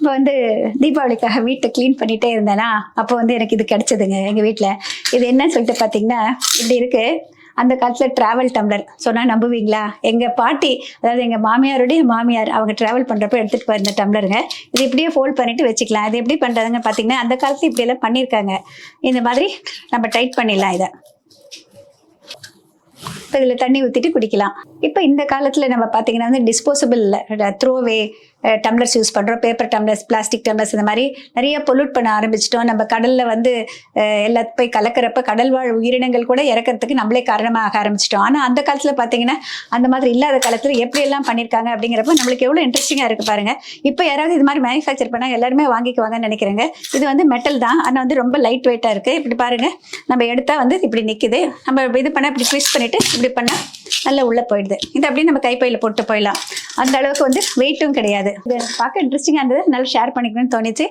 இப்போ வந்து தீபாவளிக்காக வீட்டை க்ளீன் பண்ணிகிட்டே இருந்தேனா அப்போ வந்து எனக்கு இது கிடச்சிதுங்க எங்கள் வீட்டில். இது என்னன்னு சொல்லிட்டு பார்த்தீங்கன்னா இப்படி இருக்குது. அந்த காலத்தில் ட்ராவல் டம்ளர் சொன்னால் நம்புவீங்களா? எங்கள் பாட்டி, அதாவது எங்கள் மாமியாருடைய மாமியார், அவங்க ட்ராவல் பண்ணுறப்ப எடுத்துகிட்டு போயிருந்த டம்ளருங்க. இது இப்படியே ஃபோல்ட் பண்ணிவிட்டு வச்சுக்கலாம். இது எப்படி பண்ணுறதுங்க பார்த்தீங்கன்னா, அந்த காலத்தில் இப்படியெல்லாம் பண்ணியிருக்காங்க. இந்த மாதிரி நம்ம டைட் பண்ணிடலாம் இதை. இப்போ இதில் தண்ணி ஊற்றிட்டு குடிக்கலாம். இப்போ இந்த காலத்தில் நம்ம பார்த்தீங்கன்னா வந்து டிஸ்போசபிள் த்ரோவே டம்ளர்ஸ் யூஸ் பண்ணுறோம். பேப்பர் டம்ளர்ஸ், பிளாஸ்டிக் டம்ளர்ஸ், இந்த மாதிரி நிறைய பொல்யூட் பண்ண ஆரம்பிச்சிட்டோம். நம்ம கடலில் வந்து எல்லாத்தையும் போய் கலக்கிறப்ப கடல் வாழ் உயிரினங்கள் கூட இறக்கிறதுக்கு நம்மளே காரணமாக ஆரம்பிச்சிட்டோம். ஆனால் அந்த காலத்தில் பார்த்தீங்கன்னா அந்த மாதிரி இல்லாத காலத்தில் எப்படியெல்லாம் பண்ணியிருக்காங்க அப்படிங்கிறப்ப நம்மளுக்கு எவ்வளோ இன்ட்ரெஸ்டிங்காக இருக்குது பாருங்கள். இப்போ யாராவது இது மாதிரி மேனுஃபேக்சர் பண்ணால் எல்லாருமே வாங்கிக்குவாங்கன்னு நினைக்கிறேங்க. இது வந்து மெட்டல் தான், ஆனால் வந்து ரொம்ப லைட் வெயிட்டாக இருக்குது. இப்படி பாருங்கள், நம்ம எடுத்தால் வந்து இப்படி நிற்குது. நம்ம இது பண்ணால் இப்படி ட்விஸ்ட் பண்ணிவிட்டு இப்படி பண்ணால் நல்லா உள்ளே போயிடுது. இது அப்படியே நம்ம கைப்பையில் போட்டு போயிடலாம். அந்த அளவுக்கு வந்து வெயிட்டும் கிடையாது. இது பார்க்க இன்ட்ரெஸ்டிங்காக இருந்தது, நல்லா ஷேர் பண்ணிக்கணும்னு தோணிச்சு.